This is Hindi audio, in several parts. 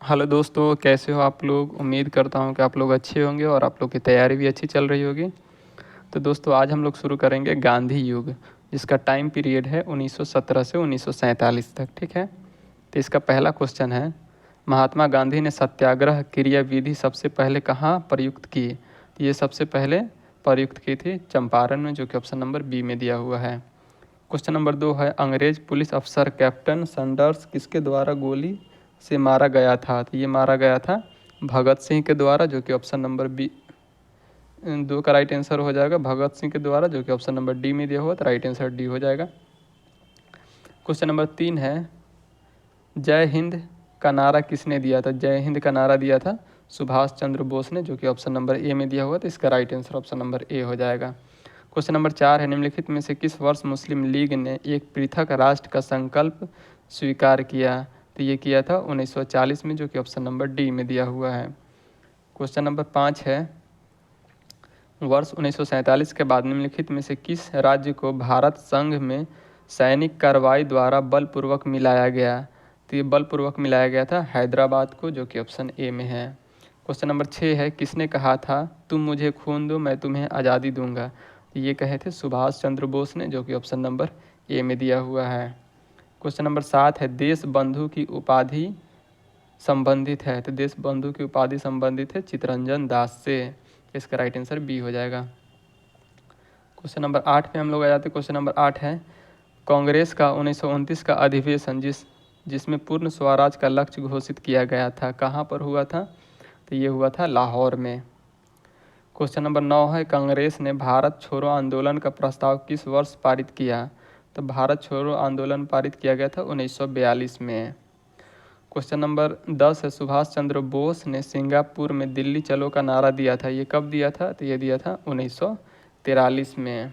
हेलो दोस्तों, कैसे हो आप लोग। उम्मीद करता हूँ कि आप लोग अच्छे होंगे और आप लोग की तैयारी भी अच्छी चल रही होगी। तो दोस्तों आज हम लोग शुरू करेंगे गांधी युग, जिसका टाइम पीरियड है 1917 से 1947 तक। ठीक है। तो इसका पहला क्वेश्चन है, महात्मा गांधी ने सत्याग्रह क्रिया विधि सबसे पहले कहाँ प्रयुक्त की। तो ये सबसे पहले प्रयुक्त की थी चंपारण में, जो कि ऑप्शन नंबर बी में दिया हुआ है। क्वेश्चन नंबर 2 है, अंग्रेज पुलिस अफसर कैप्टन सैंडर्स किसके द्वारा गोली से मारा गया था। तो ये मारा गया था भगत सिंह के द्वारा, जो कि ऑप्शन नंबर बी दो का राइट आंसर हो जाएगा। भगत सिंह के द्वारा, जो कि ऑप्शन नंबर डी में दिया हुआ, तो राइट आंसर डी हो जाएगा। क्वेश्चन नंबर 3 है, जय हिंद का नारा किसने दिया था। जय हिंद का नारा दिया था सुभाष चंद्र बोस ने, जो कि ऑप्शन नंबर ए में दिया हुआ, तो इसका right answer option number A हो जाएगा। क्वेश्चन नंबर 4 है, निम्नलिखित में से किस वर्ष मुस्लिम लीग ने एक पृथक राष्ट्र का संकल्प स्वीकार किया। तो ये किया था 1940 में, जो कि ऑप्शन नंबर डी में दिया हुआ है। क्वेश्चन नंबर 5 है, वर्ष 1947 के बाद निम्नलिखित में से किस राज्य को भारत संघ में सैनिक कार्रवाई द्वारा बलपूर्वक मिलाया गया। तो ये बलपूर्वक मिलाया गया था हैदराबाद को, जो कि ऑप्शन ए में है। क्वेश्चन नंबर 6 है, किसने कहा था तुम मुझे खून दो मैं तुम्हें आज़ादी दूंगा। ये कहे थे सुभाष चंद्र बोस ने, जो कि ऑप्शन नंबर ए में दिया हुआ है। क्वेश्चन नंबर 7 है, देश बंधु की उपाधि संबंधित है। तो देश बंधु की उपाधि संबंधित है चितरंजन दास से। इसका राइट आंसर बी हो जाएगा। क्वेश्चन नंबर 8 पे हम लोग आ जाते हैं। क्वेश्चन नंबर 8 है, कांग्रेस का 1929 का अधिवेशन जिसमें पूर्ण स्वराज का लक्ष्य घोषित किया गया था, कहाँ पर हुआ था। तो ये हुआ था लाहौर में। क्वेश्चन नंबर 9 है, कांग्रेस ने भारत छोड़ो आंदोलन का प्रस्ताव किस वर्ष पारित किया। तो भारत छोड़ो आंदोलन पारित किया गया था 1942 में। क्वेश्चन नंबर 10 है, सुभाष चंद्र बोस ने सिंगापुर में दिल्ली चलो का नारा दिया था। ये कब दिया था। तो ये दिया था 1943 में।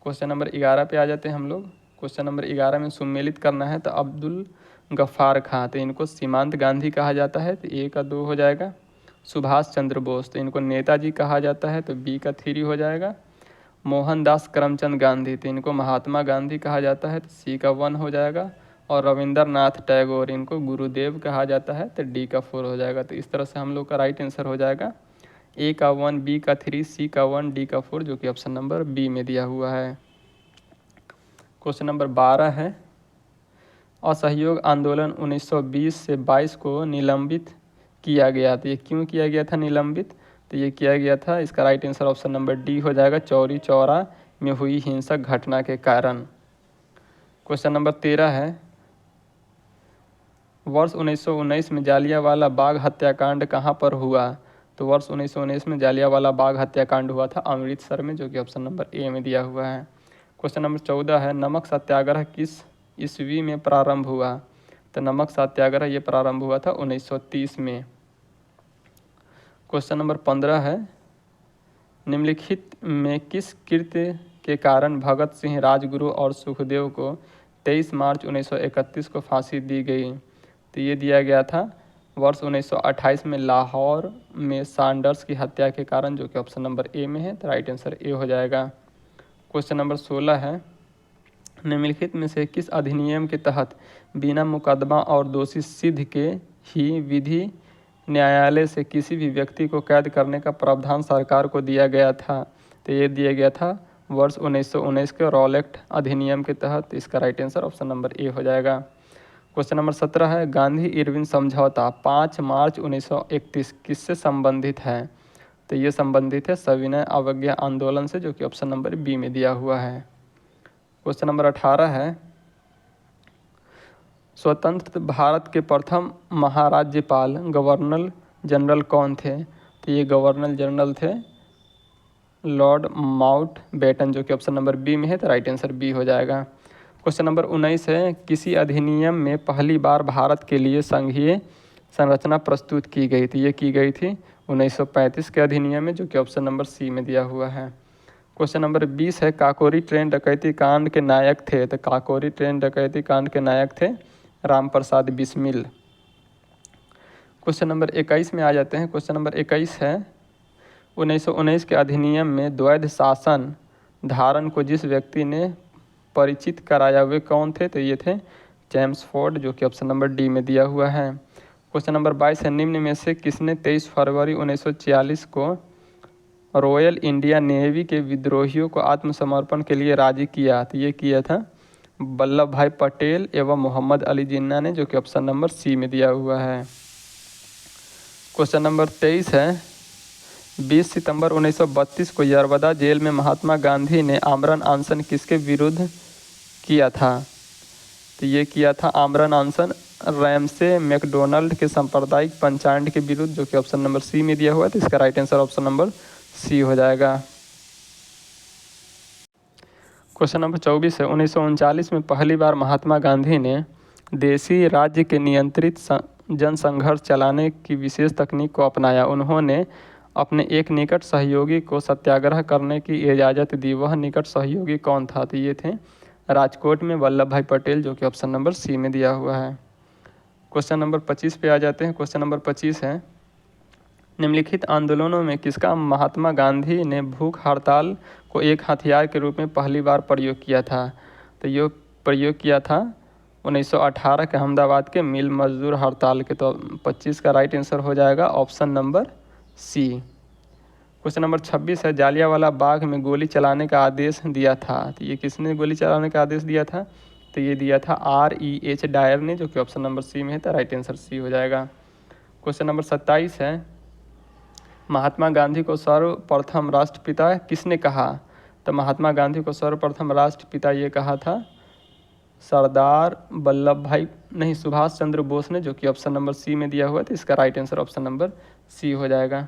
क्वेश्चन नंबर 11 पे आ जाते हैं हम लोग। क्वेश्चन नंबर 11 में सुमेलित करना है, तो अब्दुल गफ्फार खां, तो इनको सीमांत गांधी कहा जाता है, तो ए का 2 हो जाएगा। सुभाष चंद्र बोस, तो इनको नेताजी कहा जाता है, तो बी का 3 हो जाएगा। मोहनदास करमचंद गांधी, तो इनको महात्मा गांधी कहा जाता है, तो सी का 1 हो जाएगा। और रविंद्रनाथ टैगोर, इनको गुरुदेव कहा जाता है, तो डी का 4 हो जाएगा। तो इस तरह से हम लोग का राइट आंसर हो जाएगा ए का 1, बी का 3, सी का 1, डी का 4, जो कि ऑप्शन नंबर बी में दिया हुआ है। क्वेश्चन नंबर 12 है, असहयोग आंदोलन 1920 से 22 को निलंबित किया गया। तो ये क्यों किया गया था निलंबित। तो ये किया गया था, इसका right answer option number D हो जाएगा, चौरी चौरा में हुई हिंसक घटना के कारण। क्वेश्चन नंबर 13 है, वर्ष 1919 में जालियांवाला बाग हत्याकांड कहाँ पर हुआ। तो वर्ष 1919 में जालियांवाला बाग हत्याकांड हुआ था अमृतसर में, जो कि ऑप्शन नंबर ए में दिया हुआ है। क्वेश्चन नंबर 14 है, नमक सत्याग्रह किस ईस्वी में प्रारंभ हुआ। तो नमक सत्याग्रह ये प्रारंभ हुआ था 1930 में। क्वेश्चन नंबर 15 है, निम्नलिखित में किस कृत्य के कारण भगत सिंह, राजगुरु और सुखदेव को 23 मार्च 1931 को फांसी दी गई। तो ये दिया गया था वर्ष 1928 में लाहौर में सैंडर्स की हत्या के कारण, जो कि ऑप्शन नंबर ए में है, तो राइट आंसर ए हो जाएगा। क्वेश्चन नंबर 16 है, निम्नलिखित में से किस अधिनियम के तहत बिना मुकदमा और दोषी सिद्ध के ही विधि न्यायालय से किसी भी व्यक्ति को कैद करने का प्रावधान सरकार को दिया गया था। तो ये दिया गया था वर्ष 1919 के रॉलेक्ट अधिनियम के तहत। इसका right answer option number A हो जाएगा। क्वेश्चन नंबर 17 है, गांधी इरविन समझौता 5 मार्च 1931 किससे संबंधित है। तो ये संबंधित है सविनय अवज्ञा आंदोलन से, जो कि ऑप्शन नंबर बी में दिया हुआ है। क्वेश्चन नंबर 18 है, स्वतंत्र भारत के प्रथम महाराज्यपाल गवर्नर जनरल कौन थे। तो ये गवर्नर जनरल थे लॉर्ड माउंटबेटन, जो कि ऑप्शन नंबर बी में है, तो राइट आंसर बी हो जाएगा। क्वेश्चन नंबर 19 है, किसी अधिनियम में पहली बार भारत के लिए संघीय संरचना प्रस्तुत की गई थी। ये की गई थी 1935 के अधिनियम में, जो कि ऑप्शन नंबर सी में दिया हुआ है। क्वेश्चन नंबर 20 है, काकोरी ट्रेन डकैती कांड के नायक थे। तो काकोरी ट्रेन डकैती कांड के नायक थे राम प्रसाद बिस्मिल। क्वेश्चन नंबर 21 में आ जाते हैं। क्वेश्चन नंबर 21 है, 1919 के अधिनियम में द्वैध शासन धारण को जिस व्यक्ति ने परिचित कराया वे कौन थे। तो ये थे चेम्सफोर्ड, जो कि ऑप्शन नंबर डी में दिया हुआ है। क्वेश्चन नंबर 22 है, निम्न में से किसने 23 फरवरी 1946 को रॉयल इंडिया नेवी के विद्रोहियों को आत्मसमर्पण के लिए राजी किया? तो ये किया था वल्लभ भाई पटेल एवं मोहम्मद अली जिन्ना ने, जो कि ऑप्शन नंबर सी में दिया हुआ है। क्वेश्चन नंबर 23 है, 20 सितंबर 1932 को यरवदा जेल में महात्मा गांधी ने आमरण अनशन किसके विरुद्ध किया था? तो ये किया था आमरण अनशन रैमसे मैकडोनाल्ड के सांप्रदायिक पंचांड के विरुद्ध, जो कि ऑप्शन नंबर सी में दिया हुआ है। तो इसका right answer option number C हो जाएगा। क्वेश्चन नंबर 24 है, 1939 में पहली बार महात्मा गांधी ने देशी राज्य के नियंत्रित जनसंघर्ष चलाने की विशेष तकनीक को अपनाया। उन्होंने अपने एक निकट सहयोगी को सत्याग्रह करने की इजाज़त दी। वह निकट सहयोगी कौन था? तो ये थे राजकोट में वल्लभ भाई पटेल, जो कि ऑप्शन नंबर सी में दिया हुआ है। क्वेश्चन नंबर 25 पे आ जाते हैं। क्वेश्चन नंबर 25 है, निम्नलिखित आंदोलनों में किसका महात्मा गांधी ने भूख हड़ताल को एक हथियार के रूप में पहली बार प्रयोग किया था? तो ये प्रयोग किया था 1918 के अहमदाबाद के मिल मजदूर हड़ताल के। तो 25 का राइट आंसर हो जाएगा option number C. Question number 26 है, जालियांवाला बाग में गोली चलाने का आदेश दिया था? तो ये किसने गोली चलाने का आदेश दिया था? तो ये दिया था R.E.H. डायर ने, जो कि ऑप्शन नंबर सी में है। तो राइट आंसर सी हो जाएगा। क्वेश्चन नंबर 27 है, महात्मा गांधी को सर्वप्रथम राष्ट्रपिता किसने कहा? तो महात्मा गांधी को सर्वप्रथम राष्ट्रपिता ये कहा था सरदार सुभाष चंद्र बोस ने, जो कि ऑप्शन नंबर सी में दिया हुआ है। तो इसका right answer option number C हो जाएगा।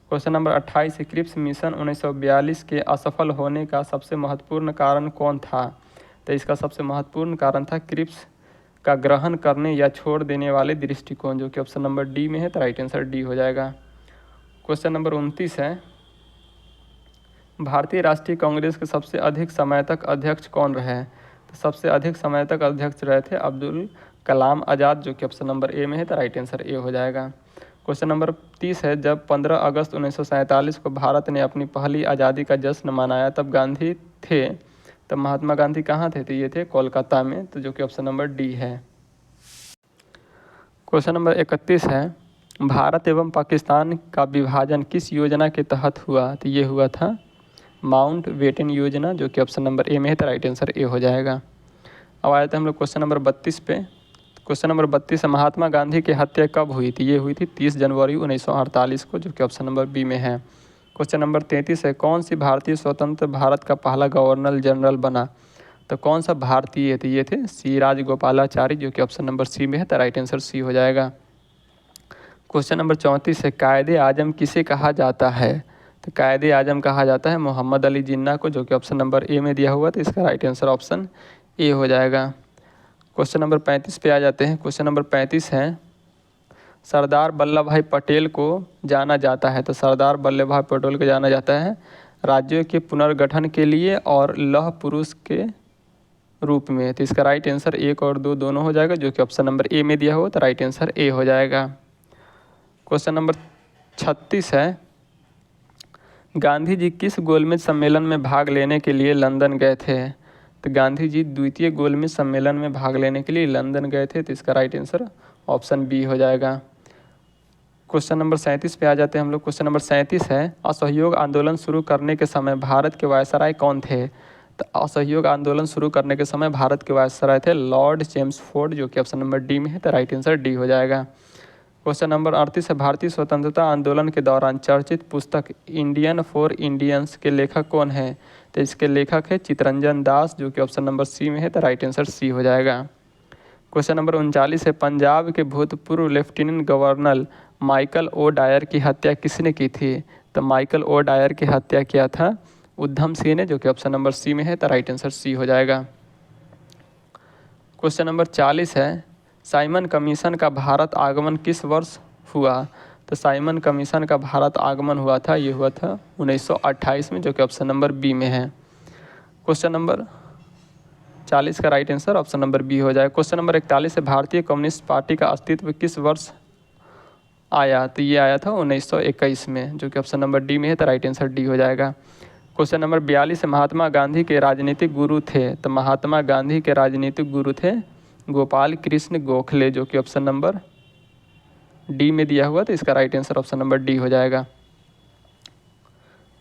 क्वेश्चन नंबर 28 है, क्रिप्स मिशन 1942 के असफल होने का सबसे महत्वपूर्ण कारण कौन था? तो इसका सबसे महत्वपूर्ण कारण था क्रिप्स का ग्रहण करने या छोड़ देने वाले दृष्टिकोण, जो कि ऑप्शन नंबर डी में है। तो राइट आंसर डी हो जाएगा। क्वेश्चन नंबर 29 है, भारतीय राष्ट्रीय कांग्रेस के सबसे अधिक समय तक अध्यक्ष कौन रहे? तो सबसे अधिक समय तक अध्यक्ष रहे थे अब्दुल कलाम आज़ाद, जो कि ऑप्शन नंबर ए में है। तो राइट आंसर ए हो जाएगा। क्वेश्चन नंबर 30 है, जब 15 अगस्त 1947 को भारत ने अपनी पहली आज़ादी का जश्न मनाया तब गांधी थे, तब महात्मा गांधी कहाँ थे? तो ये थे कोलकाता में। तो जो कि ऑप्शन नंबर डी है। क्वेश्चन नंबर 31 है, भारत एवं पाकिस्तान का विभाजन किस योजना के तहत हुआ? तो ये हुआ था माउंट बेटन योजना, जो कि ऑप्शन नंबर ए में है। तो राइट आंसर ए हो जाएगा। अब आए थे हम लोग क्वेश्चन नंबर 32 पे। क्वेश्चन नंबर 32 है, महात्मा गांधी की हत्या कब हुई थी? ये हुई थी 30 जनवरी 1948 को, जो कि ऑप्शन नंबर बी में है। क्वेश्चन नंबर 33 है, कौन सी भारतीय स्वतंत्र भारत का पहला गवर्नर जनरल बना? तो कौन सा भारतीय? तो ये थे सी राजगोपालाचारी, जो कि ऑप्शन नंबर सी में है। तो राइट आंसर सी हो जाएगा। क्वेश्चन नंबर 34 है, कायदे आजम किसे कहा जाता है? तो कायदे आजम कहा जाता है मोहम्मद अली जिन्ना को, जो कि ऑप्शन नंबर ए में दिया हुआ। तो इसका राइट आंसर ऑप्शन ए हो जाएगा। क्वेश्चन नंबर 35 पे आ जाते हैं। क्वेश्चन नंबर 35 है, सरदार वल्लभ भाई पटेल को जाना जाता है? तो सरदार वल्लभ भाई पटेल को जाना जाता है राज्यों के पुनर्गठन के लिए और लौह पुरुष के रूप में। तो इसका राइट आंसर 1 और 2 दोनों हो जाएगा, जो कि ऑप्शन नंबर ए में दिया हुआ। तो राइट आंसर ए हो जाएगा। क्वेश्चन नंबर 36 है, गांधी जी किस गोलमेज सम्मेलन में भाग लेने के लिए लंदन गए थे? तो गांधी जी द्वितीय गोलमेज सम्मेलन में भाग लेने के लिए लंदन गए थे। तो इसका राइट आंसर ऑप्शन बी हो जाएगा। क्वेश्चन नंबर 37 पे आ जाते हैं हम लोग। क्वेश्चन नंबर 37 है, असहयोग आंदोलन शुरू करने के समय भारत के वायसराय कौन थे? तो असहयोग आंदोलन शुरू करने के समय भारत के वायसराय थे लॉर्ड चेम्सफोर्ड, जो कि ऑप्शन नंबर डी में है। तो राइट आंसर डी हो जाएगा। क्वेश्चन नंबर 38 है, भारतीय स्वतंत्रता आंदोलन के दौरान चर्चित पुस्तक इंडियन फॉर इंडियंस के लेखक कौन है? तो इसके लेखक है चितरंजन दास, जो कि ऑप्शन नंबर सी में है। तो राइट आंसर सी हो जाएगा। क्वेश्चन नंबर 39 है, पंजाब के भूतपूर्व lieutenant governor Michael O'Dwyer की हत्या किसने की थी? तो माइकल ओ डायर की हत्या किया था उधम सिंह ने, जो कि ऑप्शन नंबर सी में है। तो राइट आंसर सी हो जाएगा। क्वेश्चन नंबर 40 है, साइमन कमीशन का भारत आगमन किस वर्ष हुआ? तो साइमन कमीशन का भारत आगमन हुआ था, ये हुआ था 1928 में, जो कि ऑप्शन नंबर बी में है। क्वेश्चन नंबर 40 का right answer option number B हो जाए। क्वेश्चन नंबर 41 है, भारतीय कम्युनिस्ट पार्टी का अस्तित्व किस वर्ष आया? तो ये आया था 1921 में, जो कि ऑप्शन नंबर डी में है। तो राइट आंसर डी हो जाएगा। क्वेश्चन नंबर 42 है, महात्मा गांधी के राजनीतिक गुरु थे? तो महात्मा गांधी के राजनीतिक गुरु थे गोपाल कृष्ण गोखले, जो कि ऑप्शन नंबर डी में दिया हुआ, तो इसका right answer option number D हो जाएगा।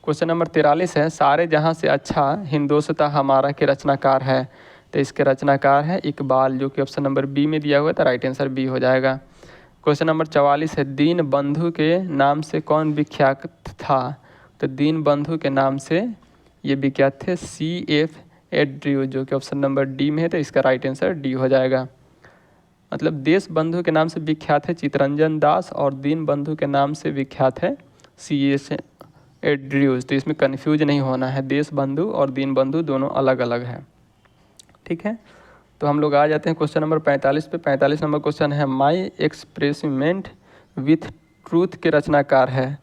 क्वेश्चन नंबर 43 है, सारे जहाँ से अच्छा हिंदोसता हमारा के रचनाकार है। तो इसके रचनाकार है इकबाल, जो कि ऑप्शन नंबर बी में दिया हुआ है, तो राइट आंसर बी हो जाएगा। क्वेश्चन नंबर 44 है, दीन बंधु के नाम से कौन विख्यात था। तो दीन बंधु के नाम से ये विख्यात थे C.F. एड्रयू, जो कि ऑप्शन नंबर डी में है, तो इसका राइट आंसर डी हो जाएगा। मतलब देश बंधु के नाम से विख्यात है चितरंजन दास और दीन बंधु के नाम से विख्यात है C.S. एड्रयूज। तो इसमें कन्फ्यूज नहीं होना है, देश बंधु और दीन बंधु दोनों अलग अलग है। ठीक है, तो हम लोग आ जाते हैं क्वेश्चन नंबर 45 पे। 45 नंबर क्वेश्चन है, माई एक्सपेरिमेंट विथ ट्रूथ के रचनाकार है।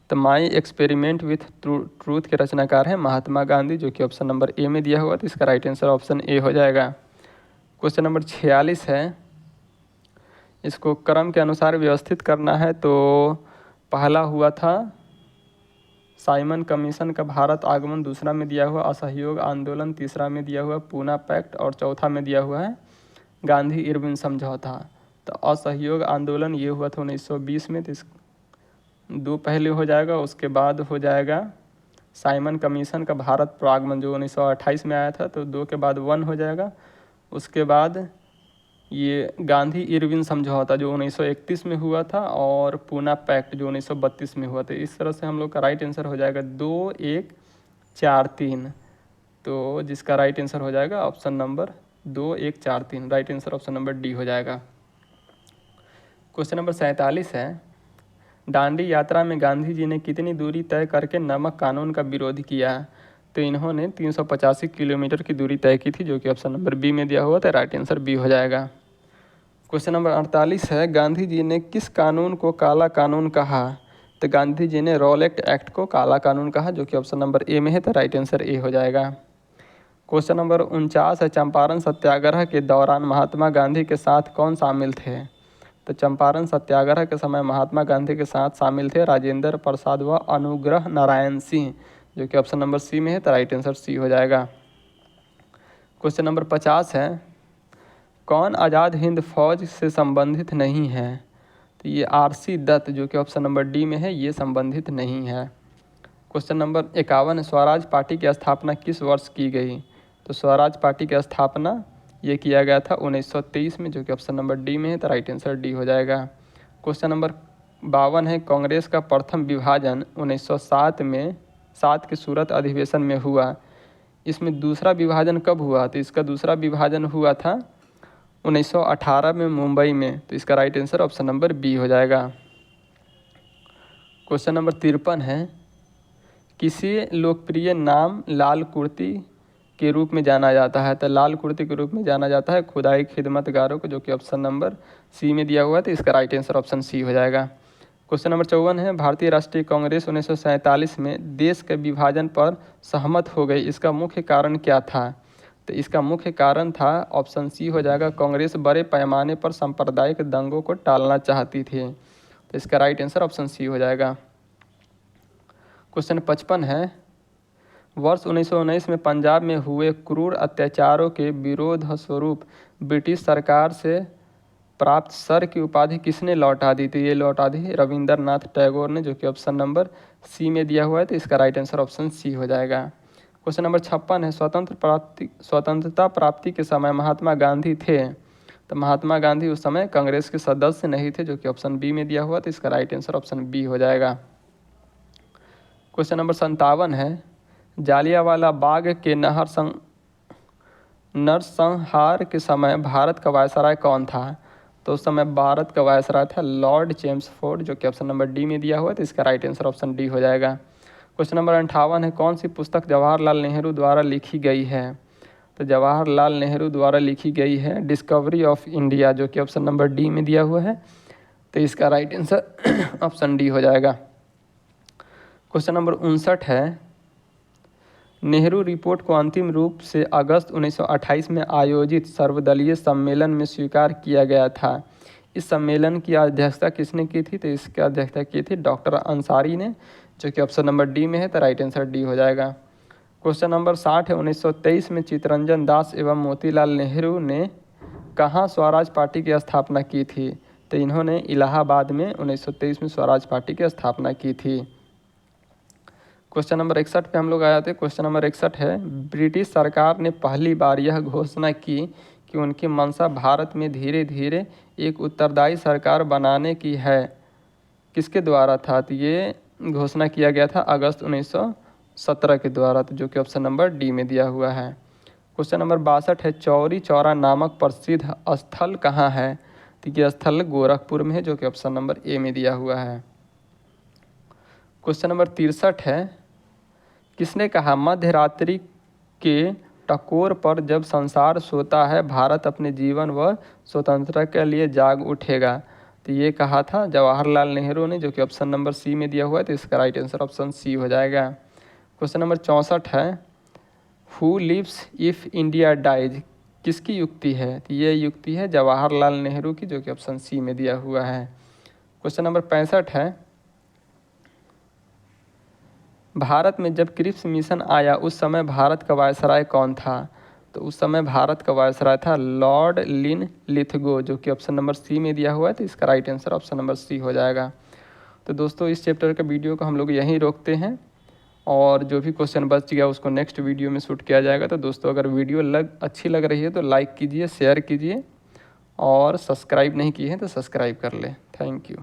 तो माई एक्सपेरिमेंट विथ ट्रूथ के रचनाकार है महात्मा गांधी, जो कि ऑप्शन नंबर ए में दिया हुआ, तो इसका राइट आंसर ऑप्शन ए हो जाएगा। क्वेश्चन नंबर 46 है, इसको क्रम के अनुसार व्यवस्थित करना है। तो पहला हुआ था साइमन कमीशन का भारत आगमन, दूसरा में दिया हुआ असहयोग आंदोलन, तीसरा में दिया हुआ पूना पैक्ट और चौथा में दिया हुआ है गांधी इरविन समझौता। तो असहयोग आंदोलन ये हुआ था 1920 में, तो इस दो पहले हो जाएगा। उसके बाद हो जाएगा साइमन कमीशन का भारत प्रागमन, जो 1928 में आया था, तो दो के बाद 1 हो जाएगा। उसके बाद ये गांधी इरविन समझौता जो 1931 में हुआ था, और पूना पैक्ट जो 1932 में हुआ था। इस तरह से हम लोग का राइट आंसर हो जाएगा 2, 1, 4, 3। तो जिसका राइट आंसर हो जाएगा option number 2, 1, 4, 3, right answer option number D हो जाएगा। क्वेश्चन नंबर 47 है, दांडी यात्रा में गांधी जी ने कितनी दूरी तय करके नमक कानून का विरोध किया। तो इन्होंने 385 किलोमीटर की दूरी तय की थी, जो कि ऑप्शन नंबर बी में दिया हुआ था, राइट आंसर बी हो जाएगा। क्वेश्चन नंबर 48 है, गांधी जी ने किस कानून को काला कानून कहा। तो गांधी जी ने रॉलेट एक्ट को काला कानून कहा, जो कि ऑप्शन नंबर ए में है, तो राइट आंसर ए हो जाएगा। क्वेश्चन नंबर 49 है, चंपारण सत्याग्रह के दौरान महात्मा गांधी के साथ कौन शामिल थे। तो चंपारण सत्याग्रह के समय महात्मा गांधी के साथ शामिल थे राजेंद्र प्रसाद व अनुग्रह नारायण सिंह, जो कि ऑप्शन नंबर सी में है, तो राइट आंसर सी हो जाएगा। क्वेश्चन नंबर 50 है, कौन आज़ाद हिंद फौज से संबंधित नहीं है। तो ये RC दत्त, जो कि ऑप्शन नंबर डी में है, ये संबंधित नहीं है। क्वेश्चन नंबर 51, स्वराज पार्टी की स्थापना किस वर्ष की गई। तो स्वराज पार्टी की स्थापना ये किया गया था 1923 में, जो कि ऑप्शन नंबर डी में है, तो राइट आंसर डी हो जाएगा। क्वेश्चन नंबर 52 है, कांग्रेस का प्रथम विभाजन 1907 में 7 के सूरत अधिवेशन में हुआ। इसमें दूसरा विभाजन कब हुआ। तो इसका दूसरा विभाजन हुआ था 1918 में मुंबई में, तो इसका right answer option number B हो जाएगा। क्वेश्चन नंबर 53 है, किसी लोकप्रिय नाम लाल कुर्ती के रूप में जाना जाता है। तो लाल कुर्ती के रूप में जाना जाता है खुदाई खिदमतगारों को, जो कि ऑप्शन नंबर सी में दिया हुआ है, तो इसका राइट आंसर ऑप्शन सी हो जाएगा। क्वेश्चन नंबर 54 है, भारतीय राष्ट्रीय कांग्रेस 1947 में देश के विभाजन पर सहमत हो गई, इसका मुख्य कारण क्या था। तो इसका मुख्य कारण था ऑप्शन सी हो जाएगा, कांग्रेस बड़े पैमाने पर सांप्रदायिक दंगों को टालना चाहती थी, तो इसका राइट आंसर ऑप्शन सी हो जाएगा। क्वेश्चन 55 है, वर्ष 1919 में पंजाब में हुए क्रूर अत्याचारों के विरोध स्वरूप ब्रिटिश सरकार से प्राप्त सर की उपाधि किसने लौटा दी थी। ये लौटा दी रविंद्रनाथ टैगोर ने, जो कि ऑप्शन नंबर सी में दिया हुआ है, तो इसका राइट आंसर ऑप्शन सी हो जाएगा। क्वेश्चन नंबर 56 है, स्वतंत्रता प्राप्ति के समय महात्मा गांधी थे। तो महात्मा गांधी उस समय कांग्रेस के सदस्य नहीं थे, जो कि ऑप्शन बी में दिया हुआ, तो इसका राइट आंसर ऑप्शन बी हो जाएगा। क्वेश्चन नंबर 57 है, जालियांवाला बाग के नरसंहार के समय भारत का वायसराय कौन था। तो उस समय भारत का वायसराय था लॉर्ड चेम्सफोर्ड, जो कि ऑप्शन नंबर डी में दिया हुआ है, तो इसका राइट आंसर ऑप्शन डी हो जाएगा। क्वेश्चन नंबर 58 है, कौन सी पुस्तक जवाहरलाल नेहरू द्वारा लिखी गई है। तो जवाहरलाल नेहरू द्वारा लिखी गई है डिस्कवरी ऑफ इंडिया, जो कि ऑप्शन नंबर डी में दिया हुआ है, तो इसका राइट आंसर ऑप्शन डी हो जाएगा। क्वेश्चन नंबर 59 है, नेहरू रिपोर्ट को अंतिम रूप से अगस्त 1928 में आयोजित सर्वदलीय सम्मेलन में स्वीकार किया गया था। इस सम्मेलन की अध्यक्षता किसने की थी। तो इसकी अध्यक्षता की थी डॉक्टर अंसारी ने, जो कि ऑप्शन नंबर डी में है, तो राइट आंसर डी हो जाएगा। क्वेश्चन नंबर 60 है, 1923 में चित्तरंजन दास एवं मोतीलाल नेहरू ने कहाँ स्वराज पार्टी की स्थापना की थी। तो इन्होंने इलाहाबाद में 1923 में स्वराज पार्टी की स्थापना की थी। क्वेश्चन नंबर 61 पे हम लोग आए थे। क्वेश्चन नंबर 61 है, ब्रिटिश सरकार ने पहली बार यह घोषणा की कि उनकी मंशा भारत में धीरे धीरे एक उत्तरदायी सरकार बनाने की है, किसके द्वारा था? तो ये घोषणा किया गया था अगस्त 1917 के द्वारा, तो जो कि ऑप्शन नंबर डी में दिया हुआ है। क्वेश्चन नंबर 62 है, चौरी चौरा नामक प्रसिद्ध स्थल कहाँ है? तो ये स्थल गोरखपुर में है, जो कि ऑप्शन नंबर ए में दिया हुआ है। क्वेश्चन नंबर 63 है, किसने कहा मध्य रात्रि के टकोर पर जब संसार सोता है भारत अपने जीवन व स्वतंत्रता के लिए जाग उठेगा? तो ये कहा था जवाहरलाल नेहरू ने, जो कि ऑप्शन नंबर सी में दिया हुआ है, तो इसका राइट आंसर ऑप्शन सी हो जाएगा। क्वेश्चन नंबर 64 है, who lives if India dies, किसकी युक्ति है? तो ये युक्ति है जवाहरलाल नेहरू की, जो कि ऑप्शन सी में दिया हुआ है। क्वेश्चन नंबर 65 है, भारत में जब क्रिप्स मिशन आया उस समय भारत का वायसराय कौन था? तो उस समय भारत का वायसराय था लॉर्ड लिन लिथगो, जो कि ऑप्शन नंबर सी में दिया हुआ है, तो इसका right answer option number C हो जाएगा। तो दोस्तों इस चैप्टर का वीडियो को हम लोग यहीं रोकते हैं, और जो भी क्वेश्चन बच गया उसको नेक्स्ट वीडियो में शूट किया जाएगा। तो दोस्तों अगर वीडियो अच्छी लग रही है तो लाइक कीजिए, शेयर कीजिए, और सब्सक्राइब नहीं किए हैं तो सब्सक्राइब कर लें। Thank you.